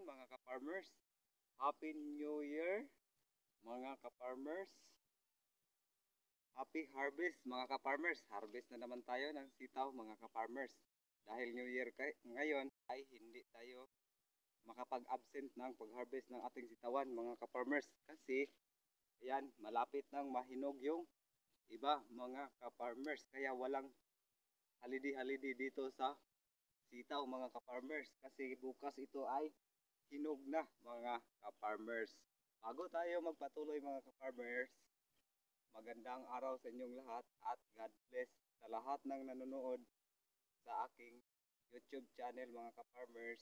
hapon mga ka-farmers. Happy New Year mga ka-farmers. Happy harvest mga ka-farmers. Harvest na naman tayo ng sitaw mga ka-farmers. Dahil New Year ngayon ay hindi tayo makapag-absent ng pag-harvest ng ating sitawan mga ka-farmers. Kasi ayan, malapit nang mahinog yung iba mga ka-farmers. Kaya walang holiday dito sa sitaw mga ka-farmers. Kasi bukas ito ay hinog na mga ka-farmers. Bago tayo magpatuloy mga ka-farmers, magandang araw sa inyong lahat at God bless sa lahat ng nanonood sa aking YouTube channel mga ka-farmers.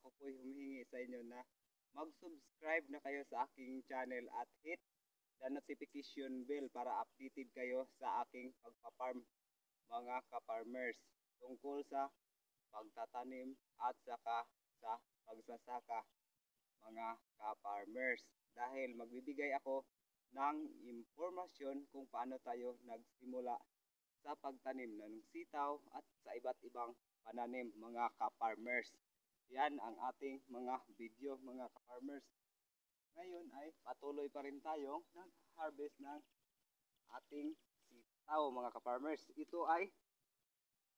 Ako po'y humihingi sa inyo na mag-subscribe na kayo sa aking channel at hit the notification bell para updated kayo sa aking pagpaparm mga ka-farmers tungkol sa pagtatanim at saka sa pagsasaka mga ka-farmers. Dahil magbibigay ako ng impormasyon kung paano tayo nagsimula sa pagtanim ng sitaw at sa iba't ibang pananim mga ka-farmers. Yan ang ating mga video mga ka-farmers. Ngayon ay patuloy pa rin tayong nag-harvest ng ating sitaw mga ka-farmers. Ito ay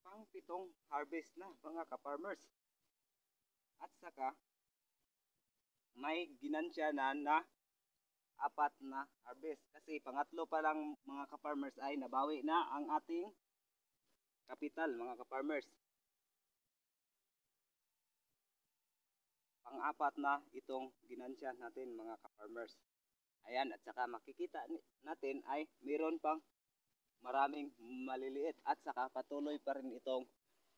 pang-pitong harvest na mga ka-farmers. At saka may ginansya na apat na harvest. Kasi pangatlo pa lang mga ka-farmers ay nabawi na ang ating kapital mga ka-farmers. Pang-apat na itong ginansya natin mga ka-farmers. Ayan, at saka makikita natin ay mayroon pang maraming maliliit at saka patuloy pa rin itong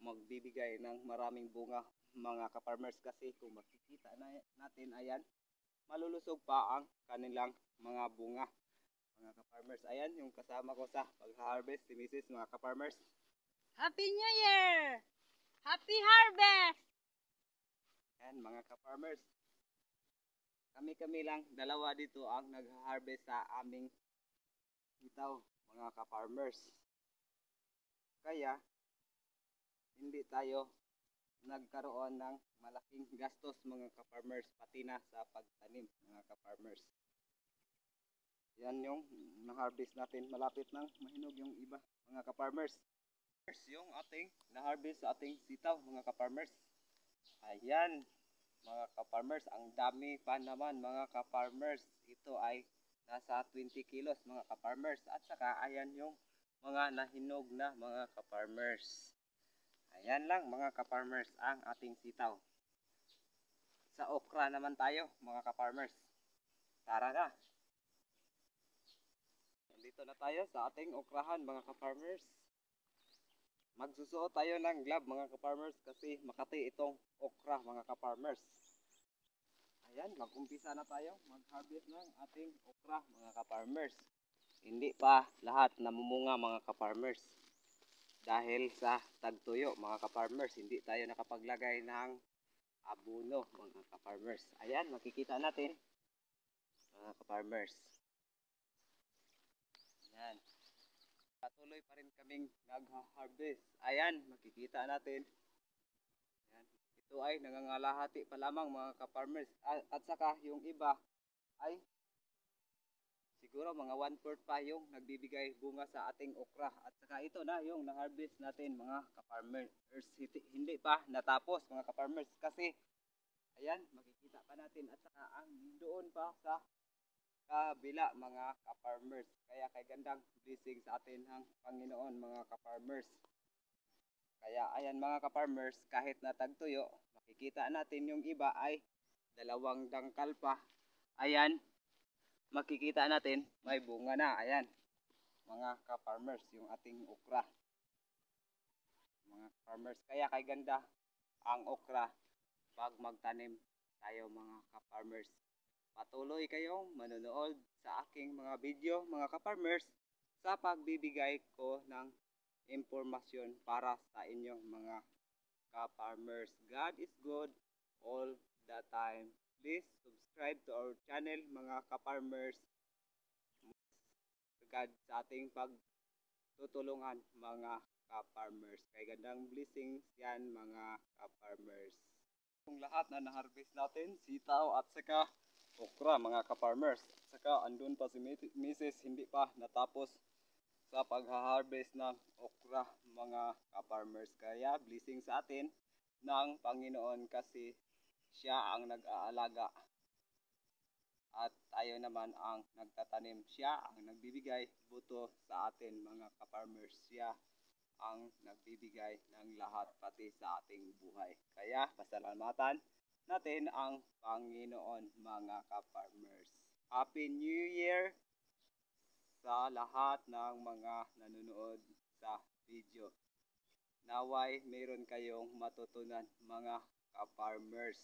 magbibigay ng maraming bunga mga ka-farmers. Kasi kung makikita natin, ayan, malulusog pa ang kanilang mga bunga mga ka-farmers. Ayan yung kasama ko sa pag-harvest, si Mrs. mga ka-farmers. Happy New Year! Happy Harvest! Ayan mga ka-farmers, kami lang dalawa dito ang nag-harvest sa aming sitaw mga ka-farmers. Kaya hindi tayo nagkaroon ng malaking gastos mga ka-farmers, pati na sa pagtanim mga ka-farmers. Yan yung na-harvest natin, malapit nang mahinog yung iba mga ka-farmers. Yung ating na-harvest sa ating sitaw mga ka-farmers. Ayan mga ka-farmers, ang dami pa naman mga ka-farmers. Ito ay nasa 20 kilos mga ka-farmers. At saka ayan yung mga nahinog na mga ka-farmers. Ayan lang mga ka-farmers ang ating sitaw. Sa okra naman tayo mga ka-farmers. Tara na. Dito na tayo sa ating okrahan mga ka-farmers. Magsusuot tayo ng glove mga ka-farmers kasi makati itong okra mga ka-farmers. Ayan, mag-umpisa na tayo mag-harvest ng ating okra mga ka-farmers. Hindi pa lahat namumunga mga ka-farmers. Dahil sa tagtuyo mga ka-farmers, hindi tayo nakapaglagay ng abono mga ka-farmers. Ayan, makikita natin mga ka-farmers. Ayan. Patuloy pa rin kaming nag-harvest. Ayan, makikita natin. Ayan. Ito ay nangangalahati pa lamang mga ka-farmers. At saka yung iba ay siguro mga 1/4 pa yung nagbibigay bunga sa ating okra. At saka ito na yung na-harvest natin mga ka-farmers. Hindi pa natapos mga ka-farmers kasi ayan, makikita pa natin. At saka ang doon pa sa kabila mga ka-farmers. Kaya kay gandang blessing sa atin ang Panginoon mga ka-farmers. Kaya ayan mga ka-farmers, kahit natagtuyo, makikita natin yung iba ay dalawang dangkal pa. Ayan, makikita natin may bunga na. Ayan mga ka-farmers, yung ating okra mga ka-farmers. Kaya kay ganda ang okra pag magtanim tayo mga ka-farmers. Patuloy kayong manonood sa aking mga video mga ka-farmers sa pagbibigay ko ng impormasyon para sa inyong mga ka-farmers. God is good all the time. Please subscribe to our channel mga ka-farmers. God sa ating pagtutulungan mga ka-farmers. Kay gandang blessings yan mga ka-farmers. Kung lahat na na-harvest natin, sitaw at saka okra mga ka-farmers. At saka andun pa si Mrs. hindi pa natapos sa pag-harvest ng okra mga ka-farmers. Kaya blessing sa atin ng Panginoon kasi siya ang nag-aalaga at tayo naman ang nagtatanim. Siya ang nagbibigay buto sa atin mga ka-farmers. Siya ang nagbibigay ng lahat pati sa ating buhay. Kaya pasalamatan natin ang Panginoon mga ka-farmers. Happy New Year sa lahat ng mga nanonood sa video. Naway meron kayong matutunan mga ka-farmers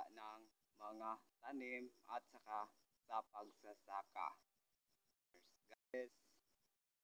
ng mga tanim at saka sa pagsasaka. God bless.